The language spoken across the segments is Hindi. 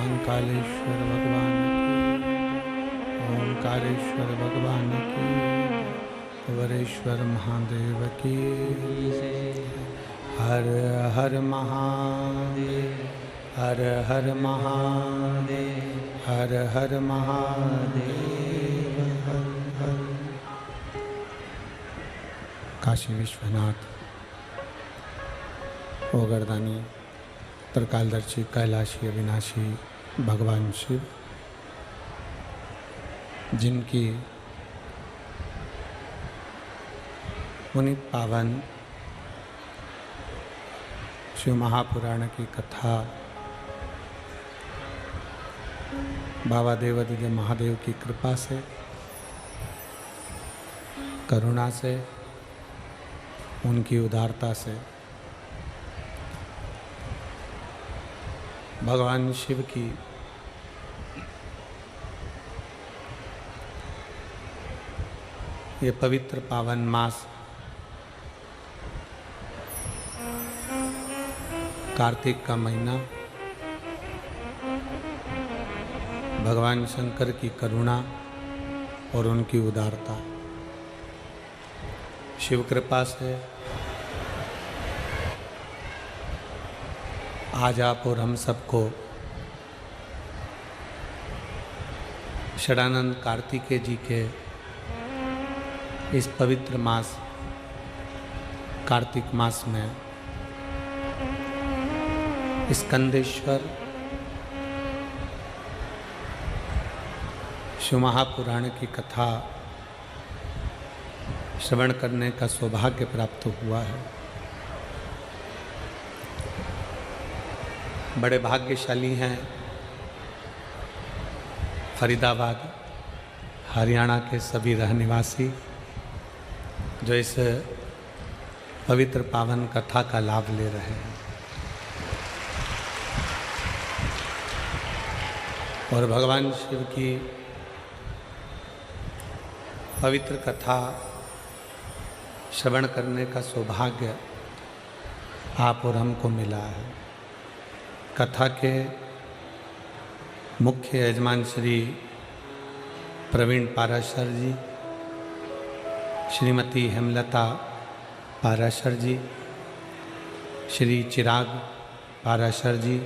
महाकालेश्वर भगवान की, ओंकारेश्वर भगवान की, वरेश्वर महादेव की। हर हर महादेव, हर हर महादेव, हर हर महादेव, हर हर। काशी विश्वनाथ, ओगरदानी, त्रिकालदर्शी, कैलाशी, अविनाशी भगवान शिव, जिनकी पुनीत पावन शिव महापुराण की कथा बाबा देवादिदेव महादेव की कृपा से, करुणा से, उनकी उदारता से, भगवान शिव की ये पवित्र पावन मास कार्तिक का महीना भगवान शंकर की करुणा और उनकी उदारता, शिव कृपा से आज आप और हम सबको षडानंद कार्तिकेय जी के इस पवित्र मास कार्तिक मास में स्कंदेश्वर शिव महापुराण की कथा श्रवण करने का सौभाग्य प्राप्त हुआ है। बड़े भाग्यशाली हैं फरीदाबाद हरियाणा के सभी रहनिवासी जो इस पवित्र पावन कथा का लाभ ले रहे हैं और भगवान शिव की पवित्र कथा श्रवण करने का सौभाग्य आप और हमको मिला है। कथा के मुख्य यजमान श्री प्रवीण पाराशर जी, श्रीमती हेमलता पाराशर जी, श्री चिराग पाराशर जी,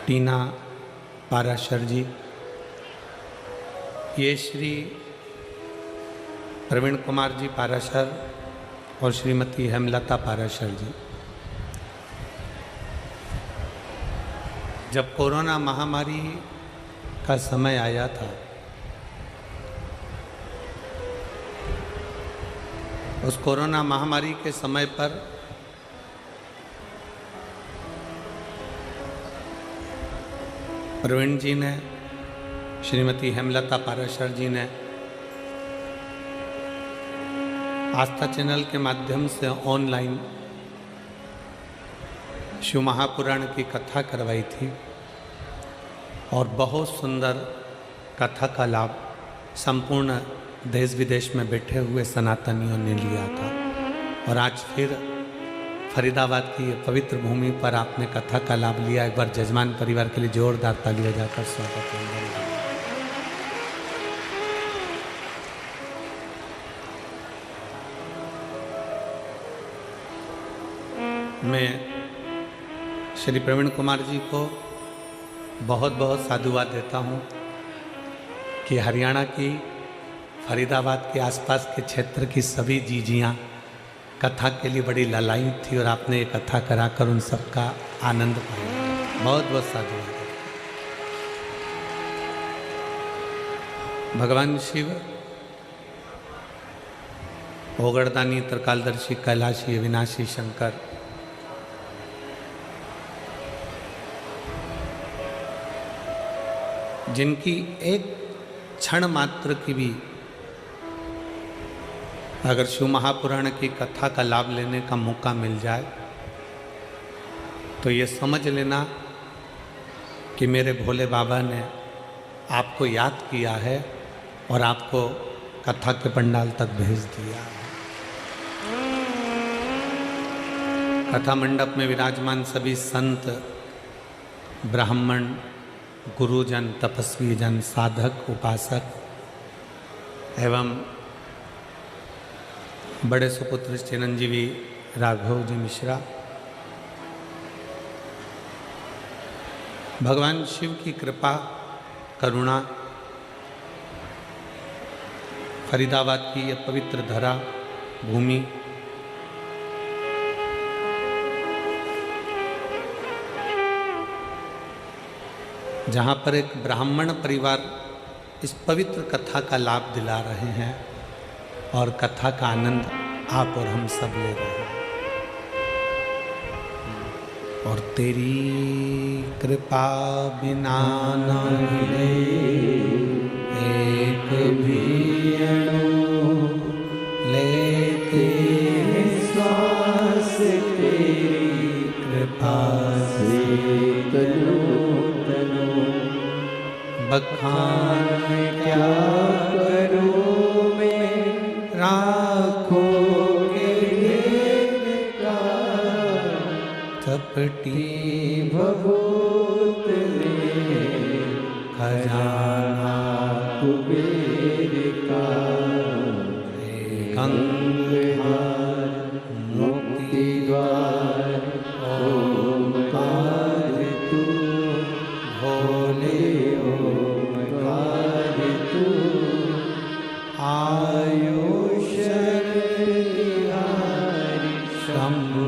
टीना पाराशर जी, ये श्री प्रवीण कुमार जी पाराशर और श्रीमती हेमलता पाराशर जी। जब कोरोना महामारी का समय आया था, उस कोरोना महामारी के समय पर प्रवीण जी ने, श्रीमती हेमलता पाराशर जी ने आस्था चैनल के माध्यम से ऑनलाइन शिव महापुराण की कथा करवाई थी और बहुत सुंदर कथा का लाभ संपूर्ण देश विदेश में बैठे हुए सनातनियों ने लिया था। और आज फिर फरीदाबाद की पवित्र भूमि पर आपने कथा का लाभ लिया। एक बार जजमान परिवार के लिए जोरदार ताली बजाकर स्वागत है। मैं श्री प्रवीण कुमार जी को बहुत बहुत साधुवाद देता हूँ कि हरियाणा की फरीदाबाद के आसपास के क्षेत्र की सभी जीजियाँ कथा के लिए बड़ी लालायित थी और आपने ये कथा कराकर उन सबका आनंद पाया। बहुत बहुत साधुवाद। भगवान शिव ओगरदानी, त्रिकालदर्शी, कैलाशी, अविनाशी शंकर जिनकी एक क्षण मात्र की भी अगर शिव महापुराण की कथा का लाभ लेने का मौका मिल जाए तो ये समझ लेना कि मेरे भोले बाबा ने आपको याद किया है और आपको कथा के पंडाल तक भेज दिया है। कथा मंडप में विराजमान सभी संत ब्राह्मण, गुरुजन, तपस्वी जन, साधक, उपासक एवं बड़े सुपुत्र चिरंजीवी राघव जी मिश्रा, भगवान शिव की कृपा करुणा, फरीदाबाद की यह पवित्र धरा भूमि, जहाँ पर एक ब्राह्मण परिवार इस पवित्र कथा का लाभ दिला रहे हैं और कथा का आनंद आप और हम सब ले रहे हैं। और तेरी कृपा बिना न मिले एक भी अणु, लेते श्वास तेरी कृपा से तनो तनो, बखान क्या करूं मैं राखोगे का, थपटी भभूत में खजाना कुबेर का, कंगहार मुक्ति द्वार ओमकार तू, भोले ओमकार तू, आयुष तिहारी शंभु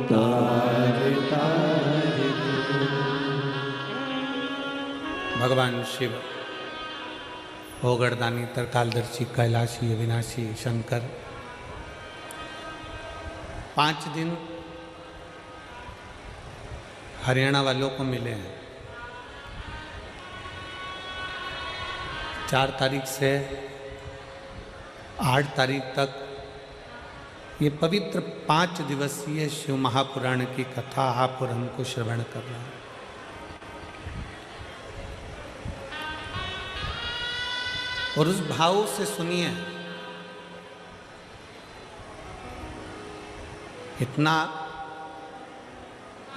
तार तार तू। भगवान शिव, भोगड़दानी, तरकालदर्शी, कैलाशी, अविनाशी शंकर 5 दिन हरियाणा वालों को मिले हैं। 4 तारीख से 8 तारीख तक ये पवित्र 5 दिवसीय शिव महापुराण की कथा आप और हमको श्रवण कर रहे हैं। और उस भाव से सुनिए, इतना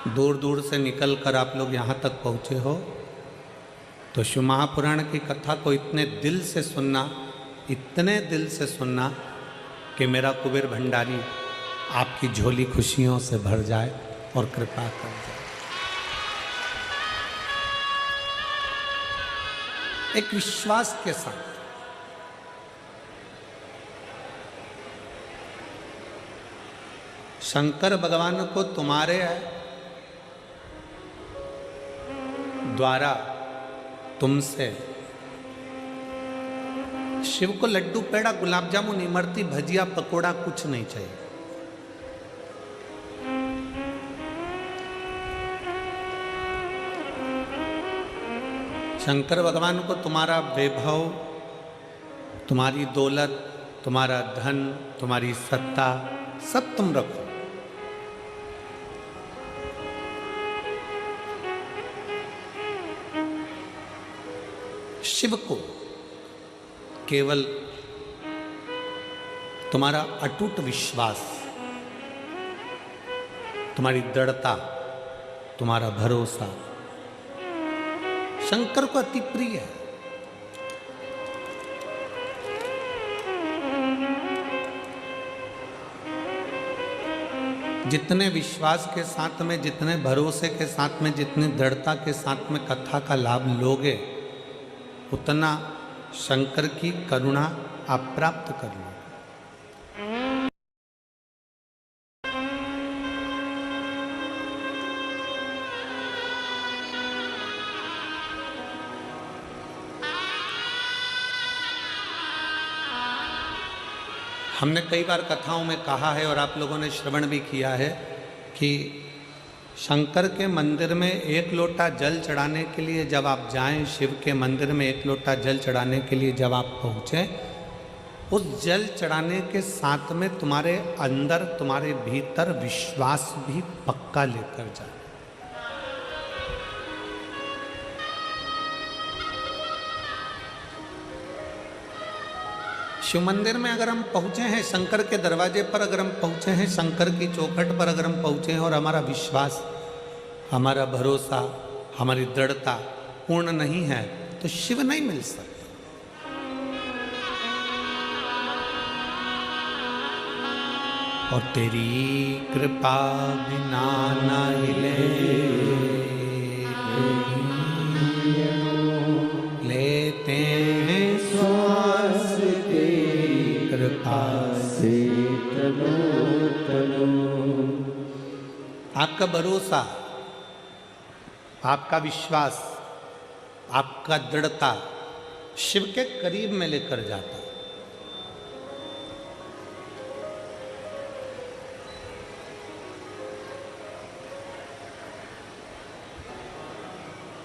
दूर दूर से निकल कर आप लोग यहाँ तक पहुँचे हो, तो शिव महापुराण की कथा को इतने दिल से सुनना, इतने दिल से सुनना कि मेरा कुबेर भंडारी आपकी झोली खुशियों से भर जाए और कृपा कर जाए। एक विश्वास के साथ शंकर भगवान को तुम्हारे द्वारा, तुमसे शिव को लड्डू, पेड़ा, गुलाब जामुन, इमरती, भजिया, पकोड़ा कुछ नहीं चाहिए। शंकर भगवान को तुम्हारा वैभव, तुम्हारी दौलत, तुम्हारा धन, तुम्हारी सत्ता सब तुम रखो, शिव को केवल तुम्हारा अटूट विश्वास, तुम्हारी दृढ़ता, तुम्हारा भरोसा शंकर को अति प्रिय है। जितने विश्वास के साथ में, जितने भरोसे के साथ में, जितनी दृढ़ता के साथ में कथा का लाभ लोगे, उतना शंकर की करुणा आप प्राप्त कर लो। हमने कई बार कथाओं में कहा है और आप लोगों ने श्रवण भी किया है कि शंकर के मंदिर में 1 लोटा जल चढ़ाने के लिए जब आप जाएं, शिव के मंदिर में 1 लोटा जल चढ़ाने के लिए जब आप पहुँचें, उस जल चढ़ाने के साथ में तुम्हारे अंदर, तुम्हारे भीतर विश्वास भी पक्का लेकर जाए। शिव मंदिर में अगर हम पहुँचे हैं, शंकर के दरवाजे पर अगर हम पहुँचे हैं, शंकर की चौखट पर अगर हम पहुँचे हैं और हमारा विश्वास, हमारा भरोसा, हमारी दृढ़ता पूर्ण नहीं है तो शिव नहीं मिल सकता। और तेरी कृपा बिना न हिले, लेते हैं श्वास तेरी कृपा से तनो तनो। आपका भरोसा, आपका विश्वास, आपका दृढ़ता शिव के करीब में लेकर जाता।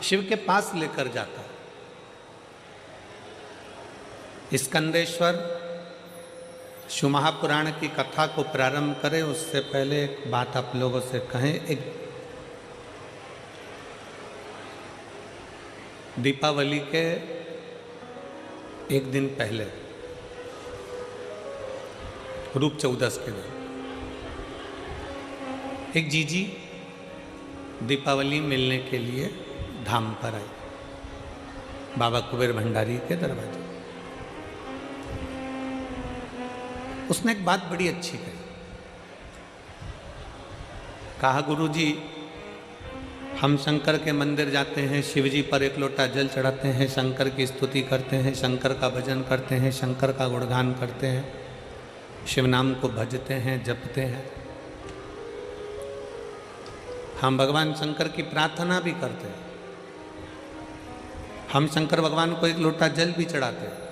शिव के पास लेकर जाता। स्कंदेश्वर शिव महापुराण की कथा को प्रारंभ करें उससे पहले एक बात आप लोगों से कहें। एक दीपावली के एक दिन पहले, रूप चौदस के दिन, एक जीजी दीपावली मिलने के लिए धाम पर आई, बाबा कुबेर भंडारी के दरवाजे। उसने एक बात बड़ी अच्छी कही। कहा, गुरुजी हम शंकर के मंदिर जाते हैं, शिव जी पर एक लोटा जल चढ़ाते हैं, शंकर की स्तुति करते हैं, शंकर का भजन करते हैं, शंकर का गुणगान करते हैं, शिव नाम को भजते हैं, जपते हैं। हम भगवान शंकर की प्रार्थना भी करते हैं, हम शंकर भगवान को एक लोटा जल भी चढ़ाते हैं,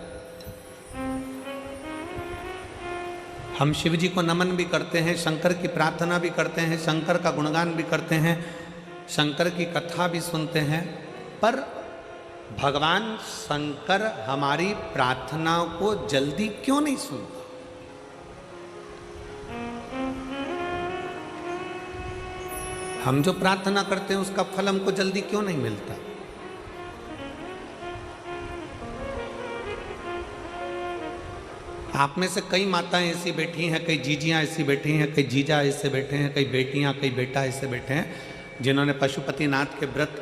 हम शिव जी को नमन भी करते हैं, शंकर की प्रार्थना भी करते हैं, शंकर का गुणगान भी करते हैं, शंकर की कथा भी सुनते हैं। पर भगवान शंकर हमारी प्रार्थनाओं को जल्दी क्यों नहीं सुनता? हम जो प्रार्थना करते हैं उसका फल हमको जल्दी क्यों नहीं मिलता? आप में से कई माताएं ऐसी बैठी हैं, कई जीजियां ऐसी बैठी हैं, कई जीजा ऐसे बैठे हैं, कई बेटियां, कई बेटा ऐसे बैठे हैं जिन्होंने पशुपतिनाथ के व्रत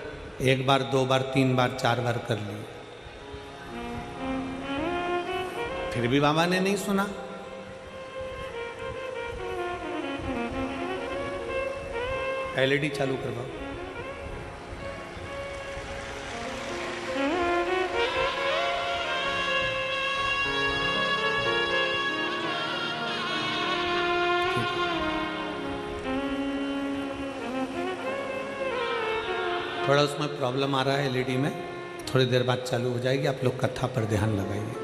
1 बार 2 बार 3 बार 4 बार कर लिए, फिर भी बाबा ने नहीं सुना। एलईडी चालू करवाओ। थोड़ा उसमें प्रॉब्लम आ रहा है एलईडी में, थोड़ी देर बाद चालू हो जाएगी। आप लोग कथा पर ध्यान लगाइए।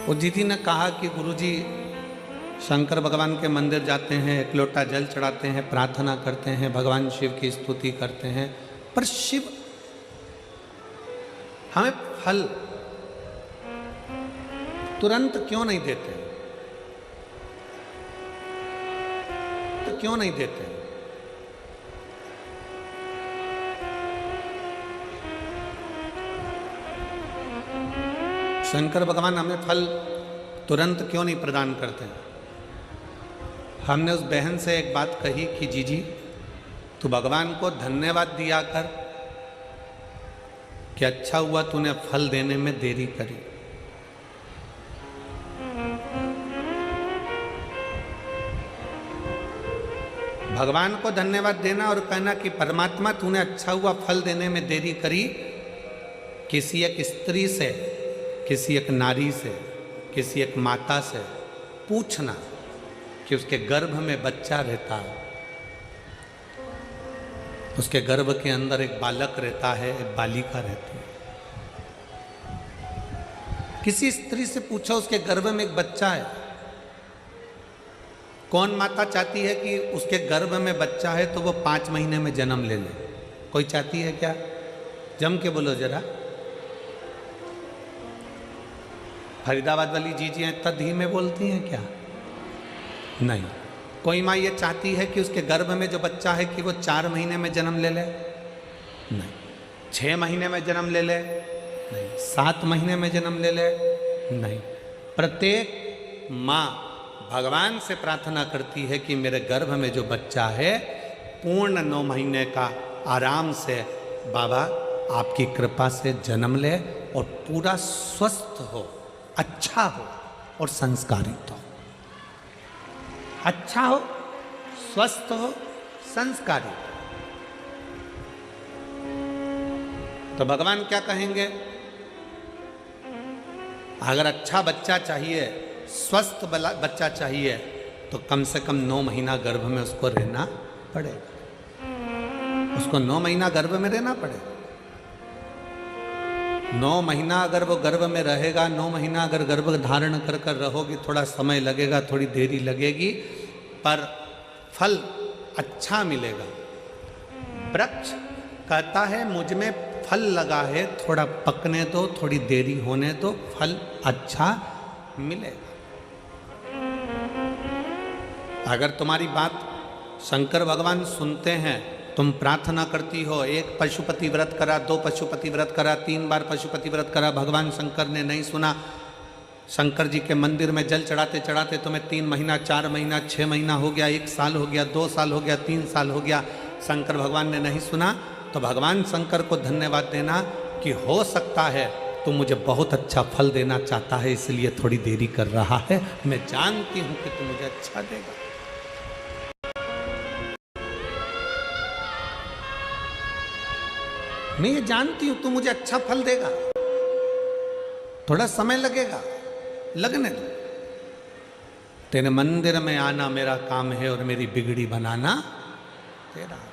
वो दीदी ने कहा कि गुरुजी शंकर भगवान के मंदिर जाते हैं, एक लोटा जल चढ़ाते हैं, प्रार्थना करते हैं, भगवान शिव की स्तुति करते हैं, पर शिव हमें फल तुरंत क्यों नहीं देते? तो क्यों नहीं देते? शंकर भगवान हमें फल तुरंत क्यों नहीं प्रदान करते? हमने उस बहन से एक बात कही कि जीजी तू भगवान को धन्यवाद दिया कर कि अच्छा हुआ तूने फल देने में देरी करी। भगवान को धन्यवाद देना और कहना कि परमात्मा तूने अच्छा हुआ फल देने में देरी करी। किसी एक स्त्री से, किसी एक नारी से, किसी एक माता से पूछना कि उसके गर्भ में बच्चा रहता है, उसके गर्भ के अंदर एक बालक रहता है, एक बालिका रहती है। किसी स्त्री से पूछो उसके गर्भ में एक बच्चा है। कौन माता चाहती है कि उसके गर्भ में बच्चा है तो वो 5 महीने में जन्म ले ले? कोई चाहती है क्या? जम के बोलो जरा। फरीदाबाद वाली जीजियां इतना धीमे बोलती हैं क्या? नहीं। कोई माँ ये चाहती है कि उसके गर्भ में जो बच्चा है कि वो 4 महीने में जन्म ले ले? नहीं। 6 महीने में जन्म ले ले? नहीं। 7 महीने में जन्म ले ले? नहीं। प्रत्येक माँ भगवान से प्रार्थना करती है कि मेरे गर्भ में जो बच्चा है पूर्ण 9 महीने का आराम से बाबा आपकी कृपा से जन्म ले और पूरा स्वस्थ हो, अच्छा हो और संस्कारित हो। अच्छा हो, स्वस्थ हो, संस्कारित हो। तो भगवान क्या कहेंगे? अगर अच्छा बच्चा चाहिए, स्वस्थ बच्चा चाहिए, तो कम से कम 9 महीना गर्भ में उसको रहना पड़ेगा। उसको 9 महीना गर्भ में रहना पड़ेगा। 9 महीना अगर वो गर्भ में रहेगा, 9 महीना अगर गर्भ धारण कर कर रहोगी, थोड़ा समय लगेगा, थोड़ी देरी लगेगी, पर फल अच्छा मिलेगा। वृक्ष कहता है मुझ में फल लगा है, थोड़ा पकने दो, थोड़ी देरी होने दो, फल अच्छा मिलेगा। अगर तुम्हारी बात शंकर भगवान सुनते हैं, तुम प्रार्थना करती हो, 1 पशुपति व्रत करा, 2 पशुपति व्रत करा, 3 बार पशुपति व्रत करा, भगवान शंकर ने नहीं सुना, शंकर जी के मंदिर में जल चढ़ाते चढ़ाते तुम्हें 3 महीना, 4 महीना, 6 महीना हो गया, 1 साल हो गया, 2 साल हो गया, 3 साल हो गया, शंकर भगवान ने नहीं सुना, तो भगवान शंकर को धन्यवाद देना कि हो सकता है तू मुझे बहुत अच्छा फल देना चाहता है, इसलिए थोड़ी देरी कर रहा है। मैं जानती हूं कि तू मुझे अच्छा देगा। मैं ये जानती हूं तू मुझे अच्छा फल देगा, थोड़ा समय लगेगा, लगने दो। तेरे मंदिर में आना मेरा काम है और मेरी बिगड़ी बनाना तेरा काम।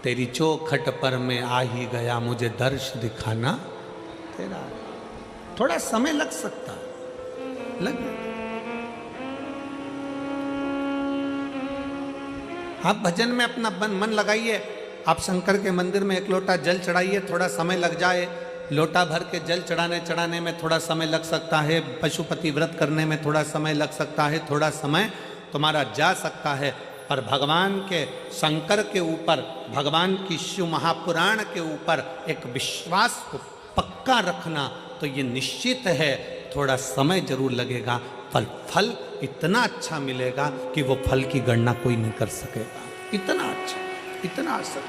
तेरी चौखट पर मैं आ ही गया, मुझे दर्श दिखाना तेरा काम। थोड़ा समय लग सकता, लगे। आप भजन में अपना मन लगाइए, आप शंकर के मंदिर में 1 लोटा जल चढ़ाइए, थोड़ा समय लग जाए। लोटा भर के जल चढ़ाने में थोड़ा समय लग सकता है, पशुपति व्रत करने में थोड़ा समय लग सकता है, थोड़ा समय तुम्हारा जा सकता है, पर भगवान के शंकर के ऊपर, भगवान की शिव महापुराण के ऊपर एक विश्वास को पक्का रखना, तो ये निश्चित है थोड़ा समय जरूर लगेगा, फल इतना अच्छा मिलेगा कि वो फल की गणना कोई नहीं कर सकेगा। इतना अच्छा, इतना अच्छा।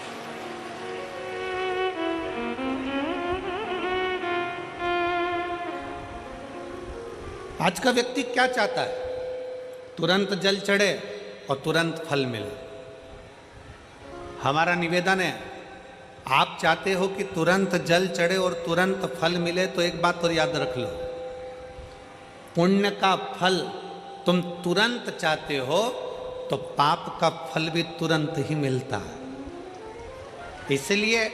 आज का व्यक्ति क्या चाहता है? तुरंत जल चढ़े और तुरंत फल मिले। हमारा निवेदन है, आप चाहते हो कि तुरंत जल चढ़े और तुरंत फल मिले, तो एक बात और याद रख लो, पुण्य का फल तुम तुरंत चाहते हो तो पाप का फल भी तुरंत ही मिलता है। इसलिए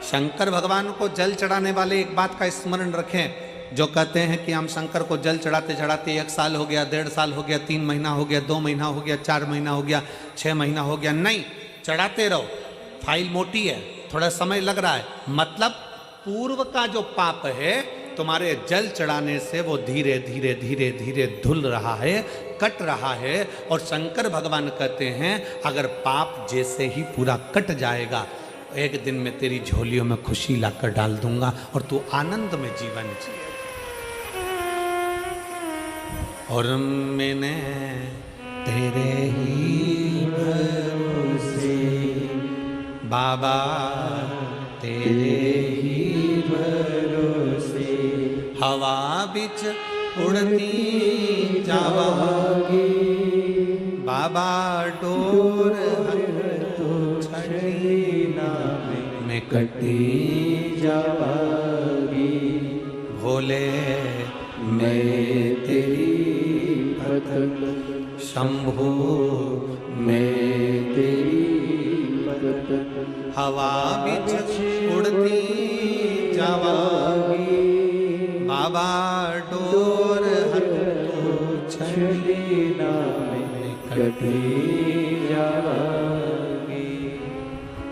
शंकर भगवान को जल चढ़ाने वाले एक बात का स्मरण रखें, जो कहते हैं कि हम शंकर को जल चढ़ाते चढ़ाते 1 साल हो गया, 1.5 साल हो गया, 3 महीना हो गया, 2 महीना हो गया, 4 महीना हो गया, 6 महीना हो गया। नहीं, चढ़ाते रहो। फाइल मोटी है, थोड़ा समय लग रहा है, मतलब पूर्व का जो पाप है तुम्हारे जल चढ़ाने से वो धीरे धीरे धीरे धीरे धुल रहा है, कट रहा है। और शंकर भगवान कहते हैं अगर पाप जैसे ही पूरा कट जाएगा, एक दिन मैं तेरी झोलियों में खुशी लाकर डाल दूंगा और तू आनंद में जीवन जिए। और मैंने तेरे ही भरोसे बाबा, तेरे ही भरोसे हवा बिच उड़ती जावागी, बाबा डोर छड़ीना में कटी जावागी। भोले मैं तेरी भक्त, शंभू मैं तेरी भक्त, हवा बिच उड़ती जावागी, बाबा डोर छड़ीना में कटी जावागी।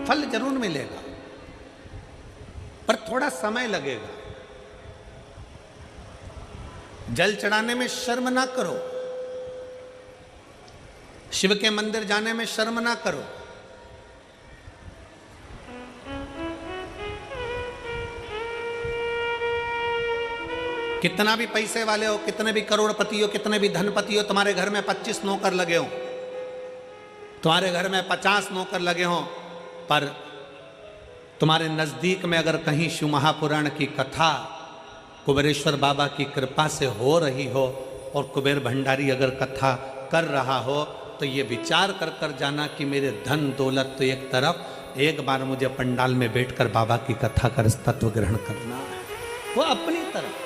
फल जरूर मिलेगा, पर थोड़ा समय लगेगा। जल चढ़ाने में शर्म ना करो, शिव के मंदिर जाने में शर्म ना करो। कितना भी पैसे वाले हो, कितने भी करोड़पति हो, कितने भी धनपति हो, तुम्हारे घर में 25 नौकर लगे हो, तुम्हारे घर में 50 नौकर लगे हों, पर तुम्हारे नज़दीक में अगर कहीं शिव महापुराण की कथा कुबेरेश्वर बाबा की कृपा से हो रही हो और कुबेर भंडारी अगर कथा कर रहा हो, तो ये विचार कर कर जाना कि मेरे धन दौलत तो एक तरफ, एक बार मुझे पंडाल में बैठकर बाबा की कथा कर तत्व ग्रहण करना है, वो अपनी तरफ।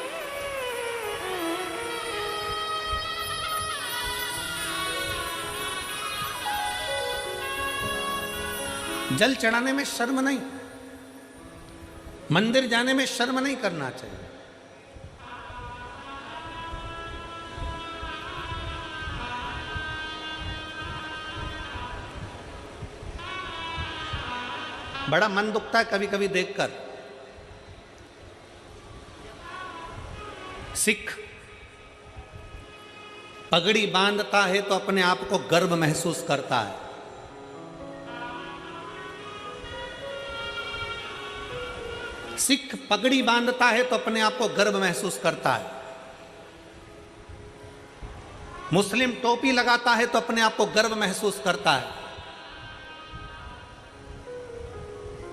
जल चढ़ाने में शर्म नहीं, मंदिर जाने में शर्म नहीं करना चाहिए। बड़ा मन दुखता है कभी कभी देखकर, सिख पगड़ी बांधता है तो अपने आप को गर्व महसूस करता है, सिख पगड़ी बांधता है तो अपने आप को गर्व महसूस करता है, मुस्लिम टोपी लगाता है तो अपने आप को गर्व महसूस करता है,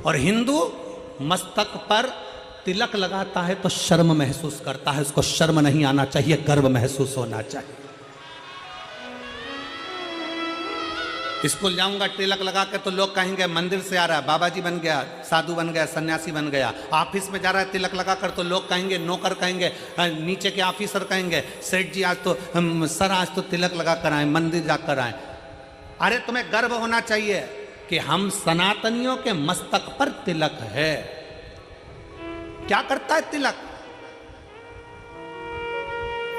और हिंदू मस्तक पर तिलक लगाता है तो शर्म महसूस करता है। उसको शर्म नहीं आना चाहिए, गर्व महसूस होना चाहिए। स्कूल जाऊंगा तिलक लगा के तो लोग कहेंगे मंदिर से आ रहा है, बाबा जी बन गया, साधु बन गया, सन्यासी बन गया। ऑफिस में जा रहा है तिलक लगा कर तो लोग कहेंगे, नौकर कहेंगे, नीचे के ऑफिसर कहेंगे, सेठ जी आज तो सर आज तो तिलक लगा कर आए, मंदिर जाकर आए। अरे तुम्हें गर्व होना चाहिए कि हम सनातनियों के मस्तक पर तिलक है। क्या करता है तिलक?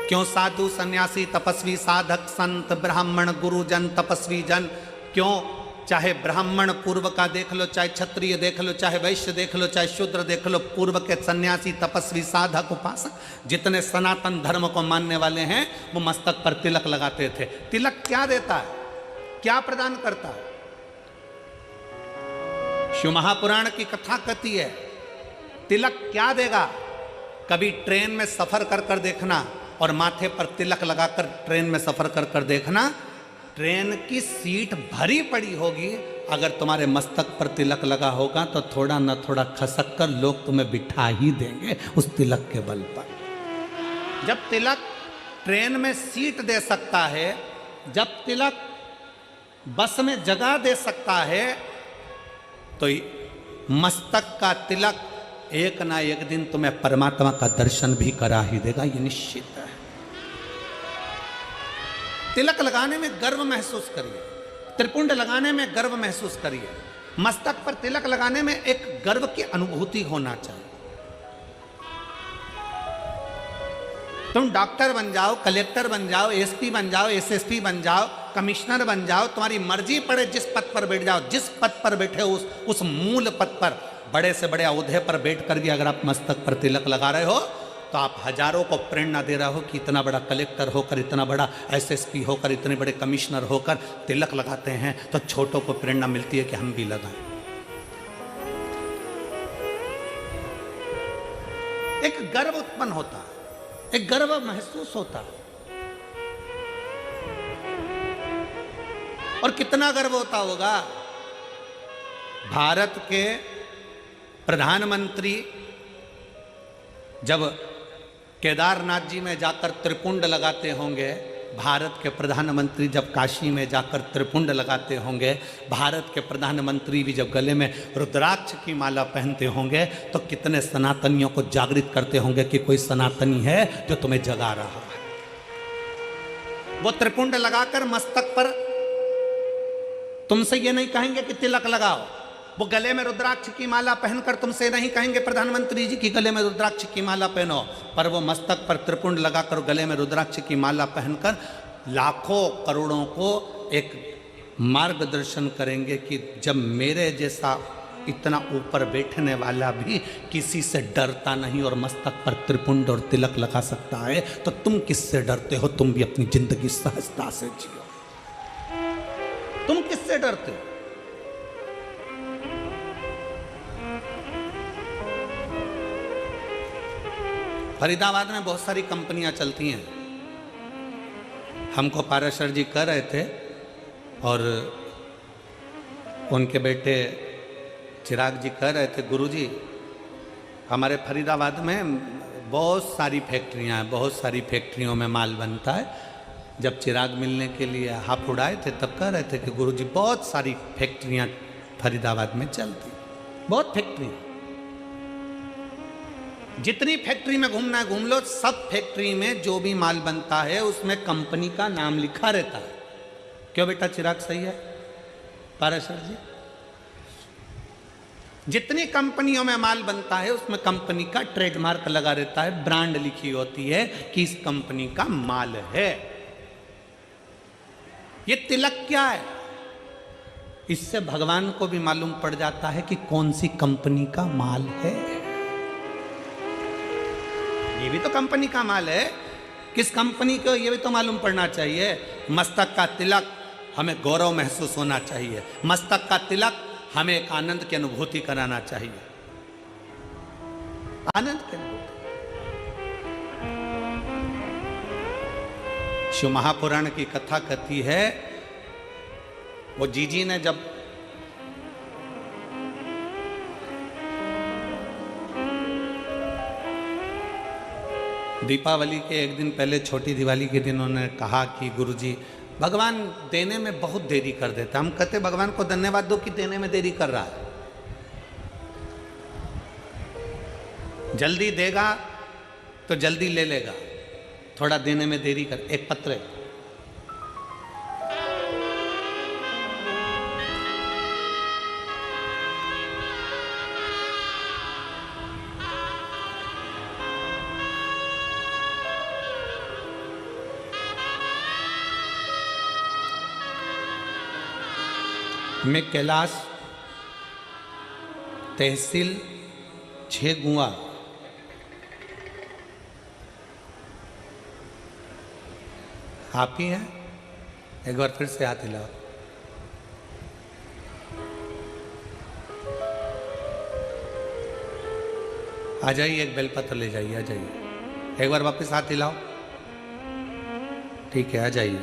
क्यों साधु सन्यासी तपस्वी साधक संत ब्राह्मण गुरुजन तपस्वी जन, क्यों चाहे ब्राह्मण पूर्व का देख लो, चाहे क्षत्रिय देख लो, चाहे वैश्य देख लो, चाहे शूद्र देख लो, पूर्व के सन्यासी तपस्वी साधक उपासक जितने सनातन धर्म को मानने वाले हैं वो मस्तक पर तिलक लगाते थे। तिलक क्या देता है, क्या प्रदान करता है? शिव महापुराण की कथा कहती है तिलक क्या देगा। कभी ट्रेन में सफर कर कर देखना और माथे पर तिलक लगाकर ट्रेन में सफर कर कर देखना, ट्रेन की सीट भरी पड़ी होगी, अगर तुम्हारे मस्तक पर तिलक लगा होगा तो थोड़ा न थोड़ा खसक कर लोग तुम्हें बिठा ही देंगे उस तिलक के बल पर। जब तिलक ट्रेन में सीट दे सकता है, जब तिलक बस में जगह दे सकता है, तो मस्तक का तिलक एक ना एक दिन तुम्हें परमात्मा का दर्शन भी करा ही देगा, ये निश्चित है। तिलक लगाने में गर्व महसूस करिए, त्रिपुंड लगाने में गर्व महसूस करिए, मस्तक पर तिलक लगाने में एक गर्व की अनुभूति होना चाहिए। तुम डॉक्टर बन जाओ, कलेक्टर बन जाओ, एसपी बन जाओ, एसएसपी बन जाओ, कमिश्नर बन जाओ, तुम्हारी मर्जी पड़े जिस पद पर बैठ जाओ, जिस पद पर बैठे हो उस मूल पद पर, बड़े से बड़े औहदे पर बैठ कर भी अगर आप मस्तक पर तिलक लगा रहे हो तो आप हजारों को प्रेरणा दे रहे हो कि इतना बड़ा कलेक्टर होकर, इतना बड़ा एसएसपी होकर, इतने बड़े कमिश्नर होकर तिलक लगाते हैं तो छोटों को प्रेरणा मिलती है कि हम भी लगाएं। एक गर्व उत्पन्न होता है, एक गर्व महसूस होता है। और कितना गर्व होता होगा, भारत के प्रधानमंत्री जब केदारनाथ जी में जाकर त्रिपुंड लगाते होंगे, भारत के प्रधानमंत्री जब काशी में जाकर त्रिपुंड लगाते होंगे, भारत के प्रधानमंत्री भी जब गले में रुद्राक्ष की माला पहनते होंगे, तो कितने सनातनियों को जागृत करते होंगे कि कोई सनातनी है जो तुम्हें जगा रहा है। वो त्रिपुंड लगाकर मस्तक पर तुमसे ये नहीं कहेंगे कि तिलक लगाओ, वो गले में रुद्राक्ष की माला पहनकर तुमसे नहीं कहेंगे प्रधानमंत्री जी की गले में रुद्राक्ष की माला पहनो, पर वो मस्तक पर त्रिपुंड लगाकर गले में रुद्राक्ष की माला पहनकर लाखों करोड़ों को एक मार्गदर्शन करेंगे कि जब मेरे जैसा इतना ऊपर बैठने वाला भी किसी से डरता नहीं और मस्तक पर त्रिपुंड और तिलक लगा सकता है, तो तुम किससे डरते हो? तुम भी अपनी जिंदगी सहजता से जियो। तुम किससे डरते हो? फरीदाबाद में बहुत सारी कंपनियां चलती हैं। हमको पाराशर जी कह रहे थे और उनके बेटे चिराग जी कह रहे थे, गुरुजी हमारे फरीदाबाद में बहुत सारी फैक्ट्रियां हैं, बहुत सारी फैक्ट्रियों में माल बनता है। जब चिराग मिलने के लिए हाथ उड़ाए थे तब कह रहे थे कि गुरुजी बहुत सारी फैक्ट्रियां फरीदाबाद में चलती, बहुत फैक्ट्री, जितनी फैक्ट्री में घूमना है घूम लो, सब फैक्ट्री में जो भी माल बनता है उसमें कंपनी का नाम लिखा रहता है। क्यों बेटा चिराग सही है पाराशर जी? जितनी कंपनियों में माल बनता है उसमें कंपनी का ट्रेडमार्क लगा रहता है, ब्रांड लिखी होती है कि इस कंपनी का माल है। ये तिलक क्या है? इससे भगवान को भी मालूम पड़ जाता है कि कौन सी कंपनी का माल है। ये भी तो कंपनी का माल है, किस कंपनी को ये भी तो मालूम पड़ना चाहिए। मस्तक का तिलक हमें गौरव महसूस होना चाहिए, मस्तक का तिलक हमें एक आनंद की अनुभूति कराना चाहिए, आनंद की अनुभूति। शिव महापुराण की कथा कहती है, वो जीजी ने जब दीपावली के एक दिन पहले, छोटी दिवाली के दिन उन्होंने कहा कि गुरुजी भगवान देने में बहुत देरी कर देता। हम कहते भगवान को धन्यवाद दो कि देने में देरी कर रहा है, जल्दी देगा तो जल्दी ले लेगा, थोड़ा देने में देरी कर। एक पत्र है, मैं कैलाश तहसील 6 गुआ आप ही हैं? एक बार फिर से हाथ हिलाओ। आ जाइए, एक बेलपत्र ले जाइए, आ जाइए। एक बार वापस हाथ हिलाओ। ठीक है, आ जाइए।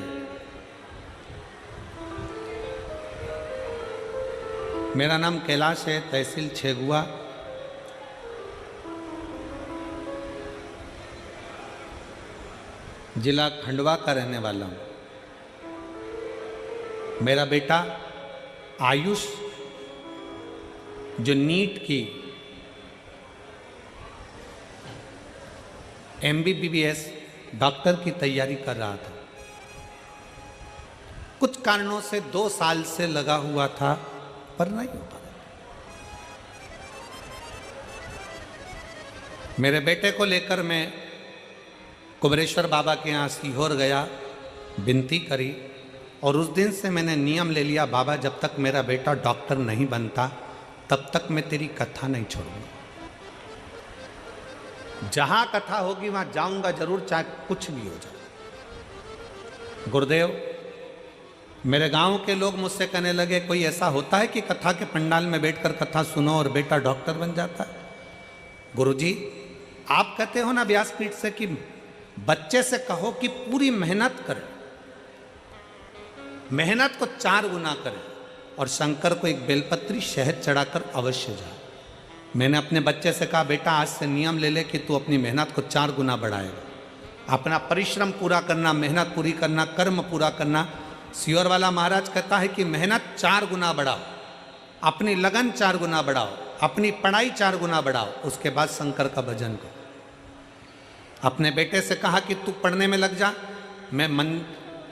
मेरा नाम कैलाश है, तहसील 6 गुआ, जिला खंडवा का रहने वाला हूँ। मेरा बेटा आयुष जो नीट की MBBS डॉक्टर की तैयारी कर रहा था, कुछ कारणों से 2 साल से लगा हुआ था पर नहीं हो पाया। मेरे बेटे को लेकर मैं कुबरेश्वर बाबा के यहाँ सीहोर गया, विनती करी, और उस दिन से मैंने नियम ले लिया, बाबा जब तक मेरा बेटा डॉक्टर नहीं बनता तब तक मैं तेरी कथा नहीं छोड़ूंगा। जहां कथा होगी वहां जाऊंगा जरूर, चाहे कुछ भी हो जाए। गुरुदेव, मेरे गांव के लोग मुझसे कहने लगे, कोई ऐसा होता है कि कथा के पंडाल में बैठकर कथा सुनो और बेटा डॉक्टर बन जाता है? गुरुजी, आप कहते हो ना व्यासपीठ से कि बच्चे से कहो कि पूरी मेहनत करे, मेहनत को 4 गुना करे, और शंकर को एक बेलपत्री शहद चढ़ाकर अवश्य जाए। मैंने अपने बच्चे से कहा, बेटा आज से नियम ले ले कि तू अपनी मेहनत को 4 गुना बढ़ाएगा, अपना परिश्रम पूरा करना, मेहनत पूरी करना, कर्म पूरा करना। सियोर वाला महाराज कहता है कि मेहनत 4 गुना बढ़ाओ, अपनी लगन 4 गुना बढ़ाओ, अपनी पढ़ाई 4 गुना बढ़ाओ, उसके बाद शंकर का भजन करो। अपने बेटे से कहा कि तू पढ़ने में लग जा, मैं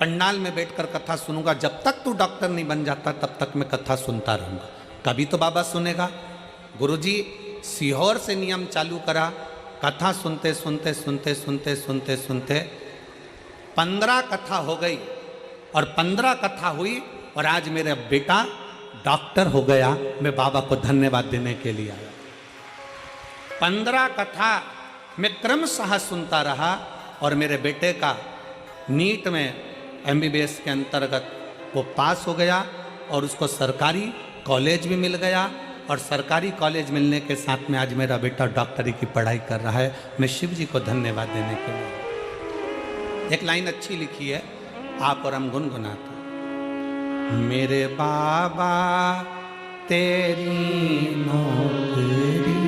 पंडाल में बैठकर कथा सुनूंगा, जब तक तू डॉक्टर नहीं बन जाता तब तक मैं कथा सुनता रहूंगा, कभी तो बाबा सुनेगा। गुरुजी सीहोर से नियम चालू करा, कथा सुनते सुनते सुनते सुनते सुनते सुनते 15 कथा हो गई, और 15 कथा हुई और आज मेरा बेटा डॉक्टर हो गया। मैं बाबा को धन्यवाद देने के लिए आया। 15 कथा मैं क्रमशः सुनता रहा और मेरे बेटे का नीट में MBBS के अंतर्गत वो पास हो गया और उसको सरकारी कॉलेज भी मिल गया, और सरकारी कॉलेज मिलने के साथ में आज मेरा बेटा डॉक्टरी की पढ़ाई कर रहा है। मैं शिव जी को धन्यवाद देने के लिए। एक लाइन अच्छी लिखी है, आप और हम गुनगुनाते। मेरे बाबा तेरी नौकरी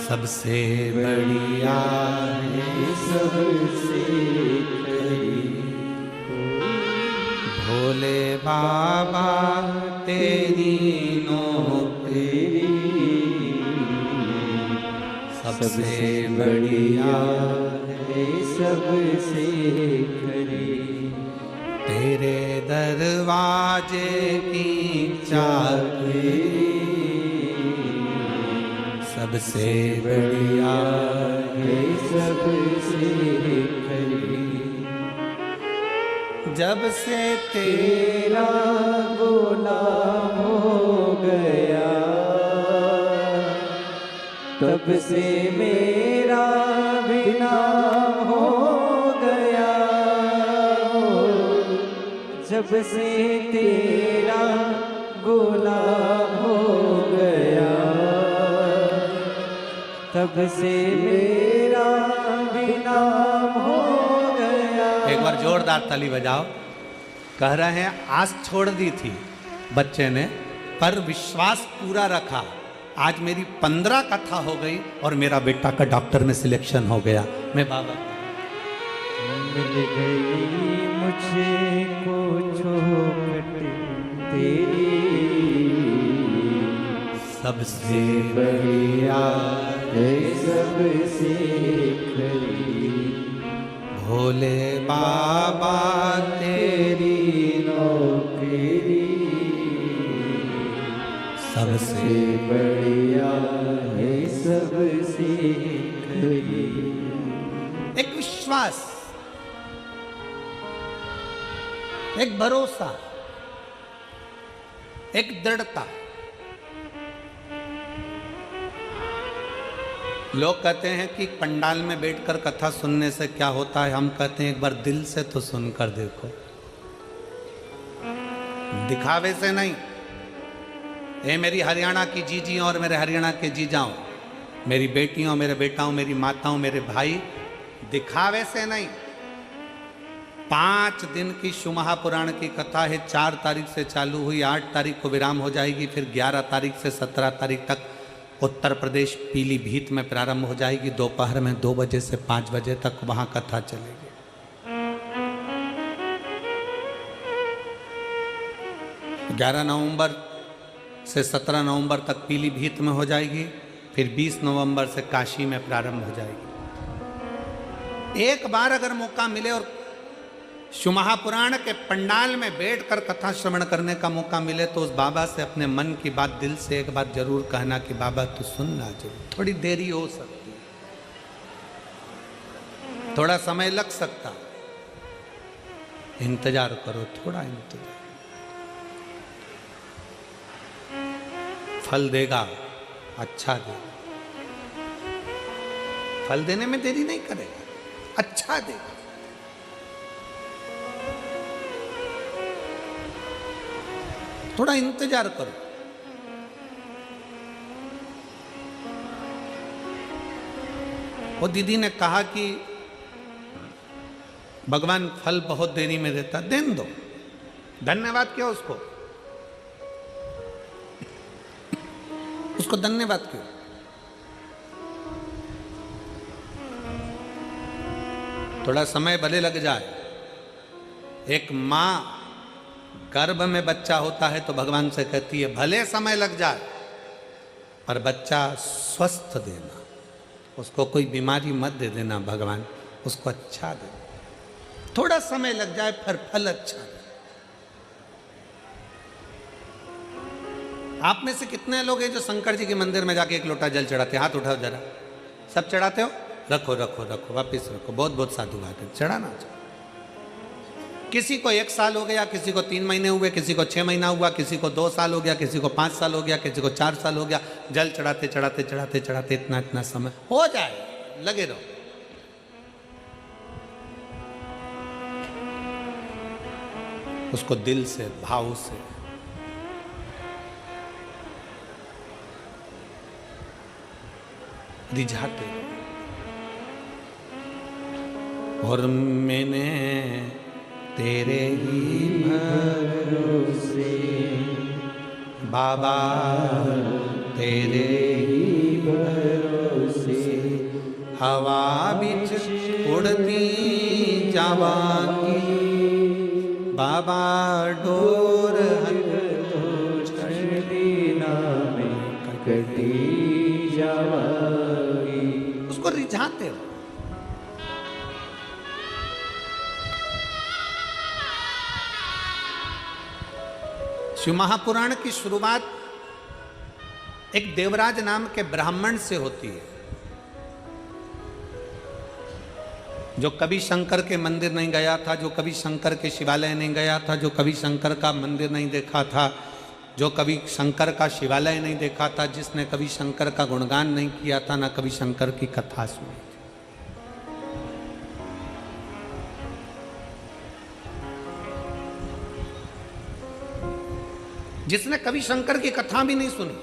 सबसे बढ़िया है, सबसे खरी। भोले बाबा तेरी नौकरी सबसे बढ़िया है, सबसे खरी। तेरे दरवाजे की चाबी सबसे बढ़िया है, सबसे खरी। जब से तेरा गुलाम हो गया, तब से मेरा भी नाम हो गया। जब से तेरा गुलाम हो गया, तब से मेरा भी नाम हो गया। एक बार जोरदार ताली बजाओ। कह रहे हैं आस छोड़ दी थी बच्चे ने, पर विश्वास पूरा रखा। आज मेरी 15 कथा हो गई और मेरा बेटा का डॉक्टर में सिलेक्शन हो गया। मैं बाबा मिल गई मुझे को चौखट तेरी, सबसे बढ़िया है, सबसे खरी। भोले बाबा तेरी नौकरी सबसे बढ़िया है, सबसे खरी। एक विश्वास, एक भरोसा, एक दृढ़ता। लोग कहते हैं कि पंडाल में बैठकर कथा सुनने से क्या होता है। हम कहते हैं एक बार दिल से तो सुनकर देखो, दिखावे से नहीं। ये मेरी हरियाणा की जीजी और मेरे हरियाणा के जीजाओं, मेरी बेटियों, मेरे बेटाओं, मेरी माताओं, मेरे भाई, दिखावे से नहीं। 5 दिन की शिव महापुराण की कथा है। 4 तारीख से चालू हुई, 8 तारीख को विराम हो जाएगी। फिर 11 तारीख से 17 तारीख तक उत्तर प्रदेश पीलीभीत में प्रारंभ हो जाएगी। दोपहर में 2 बजे से 5 बजे तक वहां कथा चलेगी। ग्यारह नवंबर से 17 नवंबर तक पीलीभीत में हो जाएगी। फिर 20 नवंबर से काशी में प्रारंभ हो जाएगी। एक बार अगर मौका मिले और शिव महापुराण के पंडाल में बैठकर कथा श्रवण करने का मौका मिले तो उस बाबा से अपने मन की बात दिल से एक बार जरूर कहना कि बाबा तू सुनना जरूर। थोड़ी देरी हो सकती है, थोड़ा समय लग सकता, इंतजार करो, थोड़ा इंतजार, फल देगा, अच्छा देगा। फल देने में देरी नहीं करेगा, अच्छा देगा। थोड़ा इंतजार करो। वो दीदी ने कहा कि भगवान फल बहुत देरी में देता, देने दो, धन्यवाद क्यों उसको, उसको धन्यवाद क्यों। थोड़ा समय भले लग जाए। एक मां गर्भ में बच्चा होता है तो भगवान से कहती है भले समय लग जाए पर बच्चा स्वस्थ देना, उसको कोई बीमारी मत दे देना भगवान, उसको अच्छा दे। थोड़ा समय लग जाए फिर फल अच्छा दे। आप में से कितने लोग हैं जो शंकर जी के मंदिर में जाके 1 लोटा जल चढ़ाते? हाथ उठाओ जरा। सब चढ़ाते हो? रखो रखो रखो, वापिस रखो। बहुत बहुत साधुवाद है, चढ़ाना चाहिए। किसी को 1 साल हो गया, किसी को 3 महीने हुए, किसी को 6 महीना हुआ, किसी को 2 साल हो गया, किसी को 5 साल हो गया, किसी को 4 साल हो गया। जल चढ़ाते चढ़ाते चढ़ाते चढ़ाते इतना इतना समय हो जाए, लगे रहो। उसको दिल से, भाव से रिझाते। और मैंने तेरे ही भरोसे बाबा तेरे ही भरोसे हवा बिच उड़ती जावांगी बाबा डोर चढ़ती नामे कटी जावागी। उसको रिझाते हो। शिव महापुराण की शुरुआत एक देवराज नाम के ब्राह्मण से होती है, जो कभी शंकर के मंदिर नहीं गया था, जो कभी शंकर के शिवालय नहीं गया था, जो कभी शंकर का मंदिर नहीं देखा था, जो कभी शंकर का शिवालय नहीं देखा था, जिसने कभी शंकर का गुणगान नहीं किया था, ना कभी शंकर की कथा सुनी। जिसने कभी शंकर की कथा भी नहीं सुनी।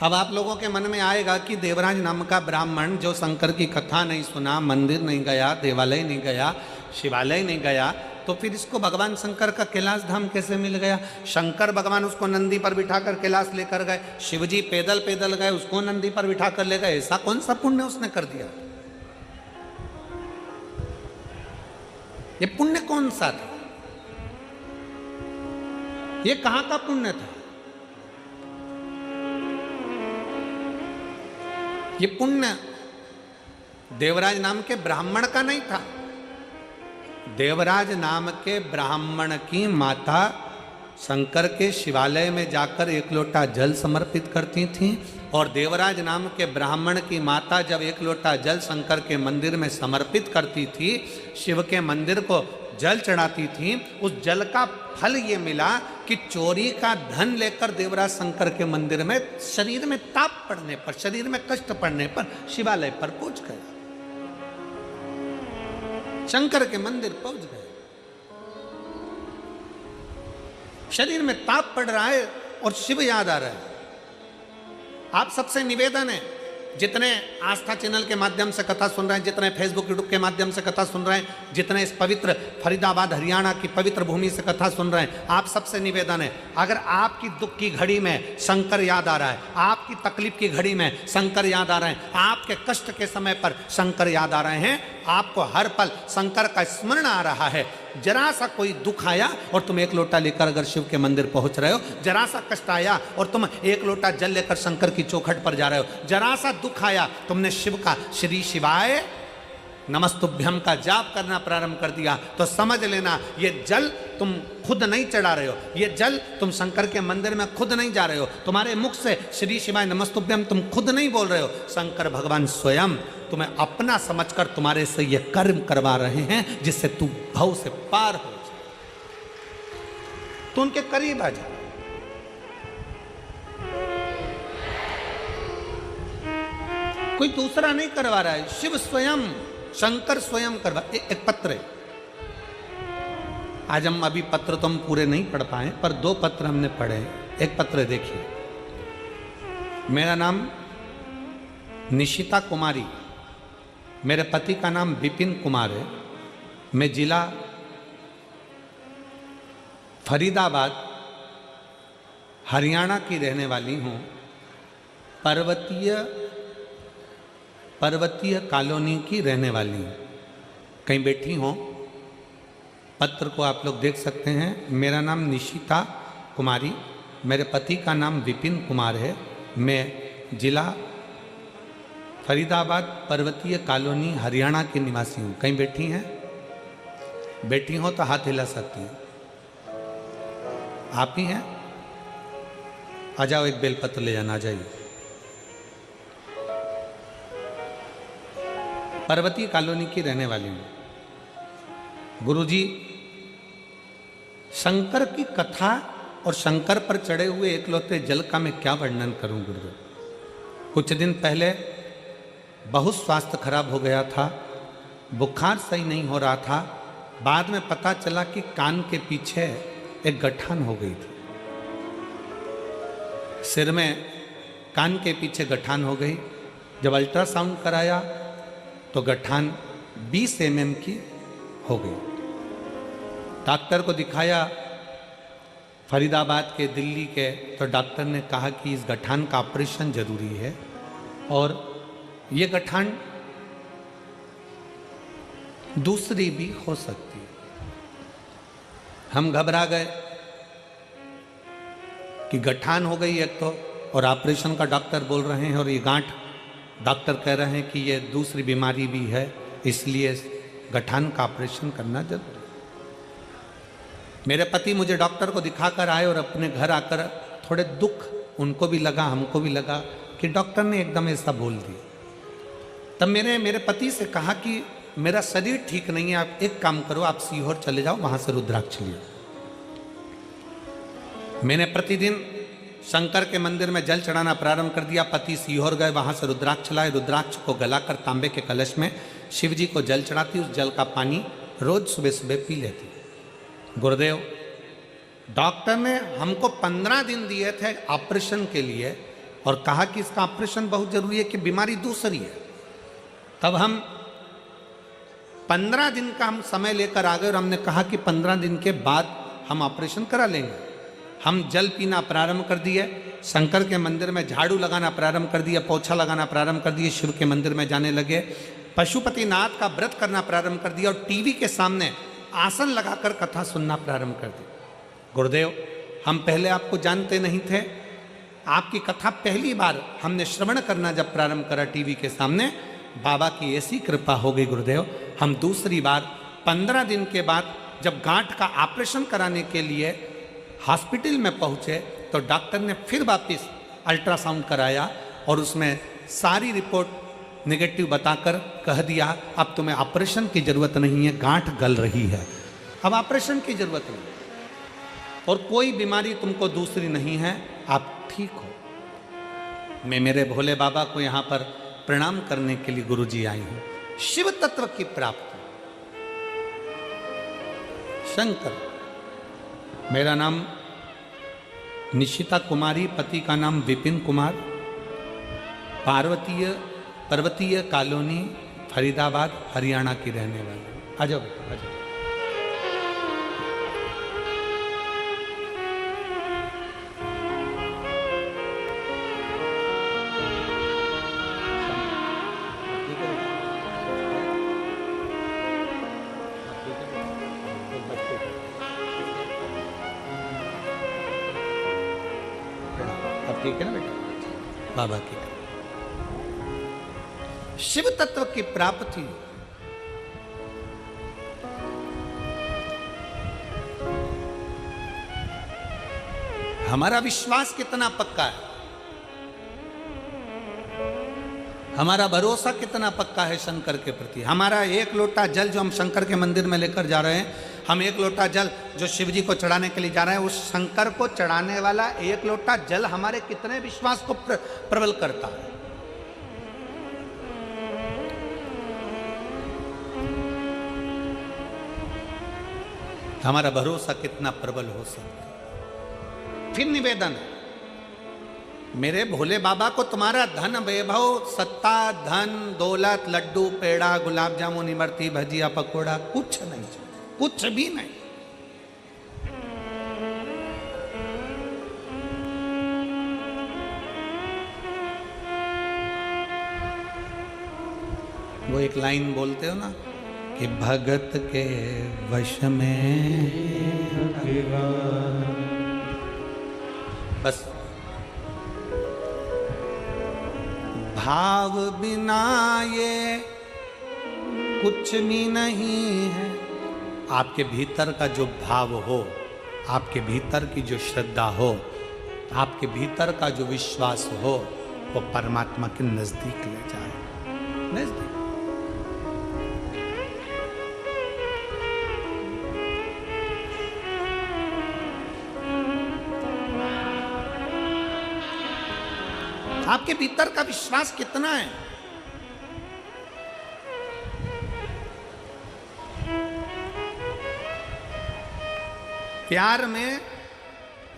अब आप लोगों के मन में आएगा कि देवराज नाम का ब्राह्मण जो शंकर की कथा नहीं सुना, मंदिर नहीं गया, देवालय नहीं गया, शिवालय नहीं गया, तो फिर इसको भगवान शंकर का कैलाश धाम कैसे मिल गया? शंकर भगवान उसको नंदी पर बिठाकर कैलाश लेकर गए, शिवजी पैदल पैदल गए, उसको नंदी पर बिठाकर ले गए। ऐसा कौन सा पुण्य उसने कर दिया? ये पुण्य कौन सा था? ये कहां का पुण्य था? ये पुण्य देवराज नाम के ब्राह्मण का नहीं था। देवराज नाम के ब्राह्मण की माता शंकर के शिवालय में जाकर एक लोटा जल समर्पित करती थी, और देवराज नाम के ब्राह्मण की माता जब एक लोटा जल शंकर के मंदिर में समर्पित करती थी, शिव के मंदिर को जल चढ़ाती थी, उस जल का फल ये मिला कि चोरी का धन लेकर देवराज शंकर के मंदिर में शरीर में ताप पड़ने पर, शरीर में कष्ट पड़ने पर शिवालय पर पहुंच गए, शंकर के मंदिर पहुंच गए। शरीर में ताप पड़ रहा है और शिव याद आ रहा है। आप सबसे निवेदन है, जितने आस्था चैनल के माध्यम से कथा सुन रहे हैं, जितने फेसबुक यूट्यूब के माध्यम से कथा सुन रहे हैं, जितने इस पवित्र फरीदाबाद हरियाणा की पवित्र भूमि से कथा सुन रहे हैं, आप सबसे निवेदन है, अगर आपकी दुख की घड़ी में शंकर याद आ रहा है, आपकी तकलीफ की घड़ी में शंकर याद आ रहे हैं, आपके कष्ट के समय पर शंकर याद आ रहे हैं, आपको हर पल शंकर का स्मरण आ रहा है, जरा सा कोई दुख आया और तुम एक लोटा लेकर अगर शिव के मंदिर पहुंच रहे हो, जरा सा कष्ट आया और तुम एक लोटा जल लेकर शंकर की चौखट पर जा रहे हो, जरा सा दुख आया, तुमने शिव का श्री शिवाय नमस्तुभ्यम का जाप करना प्रारंभ कर दिया, तो समझ लेना ये जल तुम खुद नहीं चढ़ा रहे हो, ये जल तुम शंकर के मंदिर में खुद नहीं जा रहे हो, तुम्हारे मुख से श्री शिवाय नमस्तुभ्यम तुम खुद नहीं बोल रहे हो, शंकर भगवान स्वयं तुम्हें अपना समझकर तुम्हारे से ये कर्म करवा रहे हैं जिससे तू भव से पार हो जाए। तो उनके करीब आ जा। कोई दूसरा नहीं करवा रहा है, शिव स्वयं, शंकर स्वयं करवा। एक पत्र है, आज हम अभी पत्र तो हम पूरे नहीं पढ़ पाए, पर 2 पत्र हमने पढ़े। एक पत्र देखिए, मेरा नाम निशिता कुमारी, मेरे पति का नाम विपिन कुमार है, मैं जिला फरीदाबाद हरियाणा की रहने वाली हूँ, पर्वतीय कॉलोनी की रहने वाली हूँ। कहीं बैठी हो, पत्र को आप लोग देख सकते हैं। मेरा नाम निशिता कुमारी, मेरे पति का नाम विपिन कुमार है, मैं जिला फरीदाबाद पर्वतीय कॉलोनी हरियाणा की निवासी हूँ। कहीं बैठी हैं? बैठी हो तो हाथ हिला सकती हैं। आप ही हैं? आ जाओ, एक बेलपत्र ले जाना। आ जाइए। पर्वतीय कॉलोनी की रहने वाली हूँ। गुरुजी, शंकर की कथा और शंकर पर चढ़े हुए एकलौते जल का मैं क्या वर्णन करूं गुरुदेव। कुछ दिन पहले बहुत स्वास्थ्य खराब हो गया था, बुखार सही नहीं हो रहा था। बाद में पता चला कि कान के पीछे एक गठान हो गई थी, सिर में कान के पीछे गठान हो गई। जब अल्ट्रासाउंड कराया तो गठान 20 mm की हो गई। डॉक्टर को दिखाया फरीदाबाद के, दिल्ली के, तो डॉक्टर ने कहा कि इस गठान का ऑपरेशन जरूरी है और ये गठान दूसरी भी हो सकती है। हम घबरा गए कि गठान हो गई एक तो, और ऑपरेशन का डॉक्टर बोल रहे हैं, और ये गांठ डॉक्टर कह रहे हैं कि ये दूसरी बीमारी भी है, इसलिए गठान का ऑपरेशन करना जरूरी है। मेरे पति मुझे डॉक्टर को दिखाकर आए और अपने घर आकर थोड़े दुख उनको भी लगा, हमको भी लगा कि डॉक्टर ने एकदम ऐसा बोल दिया। तब मेरे पति से कहा कि मेरा शरीर ठीक नहीं है, आप एक काम करो, आप सीहोर चले जाओ, वहां से रुद्राक्ष लियो। मैंने प्रतिदिन शंकर के मंदिर में जल चढ़ाना प्रारंभ कर दिया। पति सीहोर गए, वहां से रुद्राक्ष लाए, रुद्राक्ष को गलाकर तांबे के कलश में शिव जी को जल चढ़ाती, उस जल का पानी रोज सुबह सुबह पी लेती। गुरुदेव, डॉक्टर ने हमको 15 दिन दिए थे ऑपरेशन के लिए और कहा कि इसका ऑपरेशन बहुत जरूरी है कि बीमारी दूसरी है। तब हम 15 दिन का हम समय लेकर आ गए और हमने कहा कि 15 दिन के बाद हम ऑपरेशन करा लेंगे। हम जल पीना प्रारंभ कर दिए, शंकर के मंदिर में झाड़ू लगाना प्रारंभ कर दिया, पोछा लगाना प्रारंभ कर दिए, शिव के मंदिर में जाने लगे, पशुपतिनाथ का व्रत करना प्रारंभ कर दिया और टीवी के सामने आसन लगाकर कथा सुनना प्रारंभ कर दी। गुरुदेव, हम पहले आपको जानते नहीं थे, आपकी कथा पहली बार हमने श्रवण करना जब प्रारंभ करा टीवी के सामने, बाबा की ऐसी कृपा हो गई गुरुदेव। हम दूसरी बार 15 दिन के बाद जब गांठ का ऑपरेशन कराने के लिए हॉस्पिटल में पहुंचे तो डॉक्टर ने फिर वापस अल्ट्रासाउंड कराया और उसमें सारी रिपोर्ट नेगेटिव बताकर कह दिया अब तुम्हें ऑपरेशन की जरूरत नहीं है, गांठ गल रही है, अब ऑपरेशन की जरूरत नहीं और कोई बीमारी तुमको दूसरी नहीं है, आप ठीक हो। मैं मेरे भोले बाबा को यहाँ पर प्रणाम करने के लिए गुरुजी आई हूँ। शिव तत्व की प्राप्ति, शंकर। मेरा नाम निशिता कुमारी, पति का नाम विपिन कुमार, पर्वतीय कॉलोनी फरीदाबाद हरियाणा की रहने वाली। आ जाओ बेटा, आ जाओ। अब ठीक है ना बेटा, बाबा की शिव तत्व की प्राप्ति। हमारा विश्वास कितना पक्का है, हमारा भरोसा कितना पक्का है शंकर के प्रति। हमारा एक लोटा जल जो हम शंकर के मंदिर में लेकर जा रहे हैं, हम एक लोटा जल जो शिव जी को चढ़ाने के लिए जा रहे हैं, उस शंकर को चढ़ाने वाला एक लोटा जल हमारे कितने विश्वास को प्रबल करता है। हमारा भरोसा कितना प्रबल हो सकता है। फिर निवेदन, मेरे भोले बाबा को तुम्हारा धन वैभव, सत्ता, धन, दौलत, लड्डू, पेड़ा, गुलाब जामुन, इमरती, भजिया, पकोड़ा कुछ नहीं चाहिए, कुछ भी नहीं। वो एक लाइन बोलते हो ना कि भगत के वश में बस भाव बिना ये कुछ भी नहीं है। आपके भीतर का जो भाव हो, आपके भीतर की जो श्रद्धा हो, आपके भीतर का जो विश्वास हो, वो परमात्मा के नजदीक ले जाए, नजदीक। आपके भीतर का विश्वास कितना है? प्यार में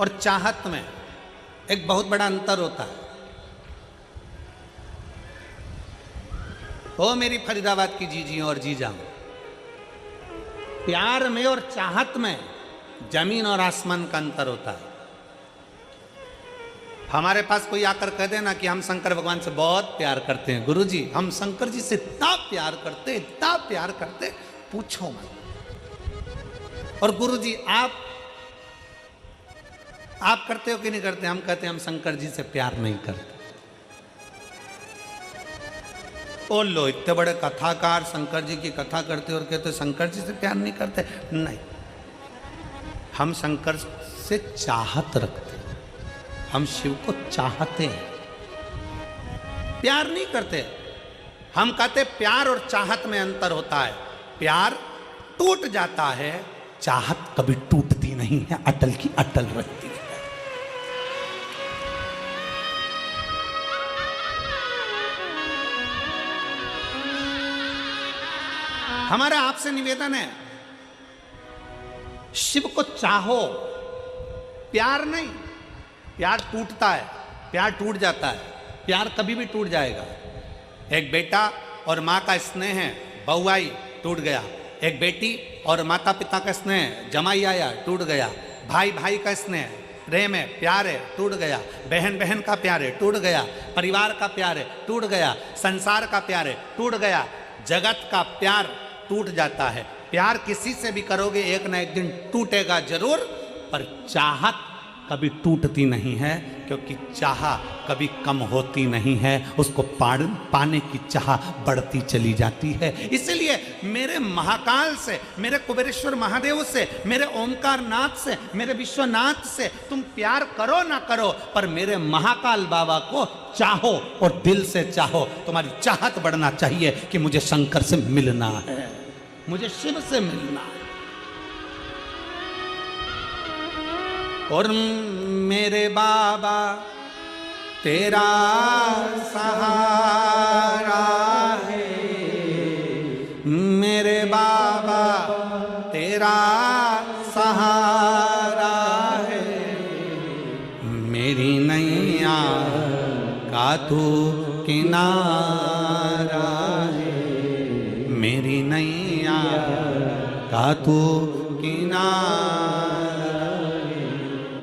और चाहत में एक बहुत बड़ा अंतर होता है। ओ मेरी फरीदाबाद की जीजी और जीजा, प्यार में और चाहत में जमीन और आसमान का अंतर होता है। हमारे पास कोई आकर कह देना कि हम शंकर भगवान से बहुत प्यार करते हैं, गुरुजी हम शंकर जी से इतना प्यार करते पूछो मत। और गुरुजी आप करते हो कि नहीं करते? हम कहते हैं हम शंकर जी से प्यार नहीं करते। ओ लो, इतने बड़े कथाकार शंकर जी की कथा करते और कहते शंकर जी से प्यार नहीं करते। नहीं, हम शंकर से चाहत रखते हैं, हम शिव को चाहते हैं, प्यार नहीं करते। हम कहते प्यार और चाहत में अंतर होता है। प्यार टूट जाता है, चाहत कभी टूटती नहीं है, अटल की अटल रहती है। हमारा आपसे निवेदन है, शिव को चाहो, प्यार नहीं। प्यार टूटता है, प्यार टूट जाता है, प्यार कभी भी टूट जाएगा। एक बेटा और माँ का स्नेह है, बहू आई टूट गया। एक बेटी और माता पिता का स्नेह, जमाई आया टूट गया। भाई भाई का स्नेह, प्रेम है, प्यार है, टूट गया। बहन बहन का प्यार है, टूट गया। परिवार का प्यार है, टूट गया। संसार का प्यार है, टूट गया। जगत का प्यार टूट जाता है। प्यार किसी से भी करोगे एक ना एक दिन टूटेगा जरूर, पर चाहत कभी टूटती नहीं है, क्योंकि चाह कभी कम होती नहीं है, उसको पाने की चाह बढ़ती चली जाती है। इसलिए मेरे महाकाल से, मेरे कुबेरेश्वर महादेव से, मेरे ओमकार नाथ से, मेरे विश्वनाथ से तुम प्यार करो ना करो, पर मेरे महाकाल बाबा को चाहो और दिल से चाहो। तुम्हारी चाहत बढ़ना चाहिए कि मुझे शंकर से मिलना है, मुझे शिव से मिलना है। और मेरे बाबा तेरा सहारा है, मेरे बाबा तेरा सहारा है। मेरी नैया का तू किनारा है, मेरी नैया का तू किनारा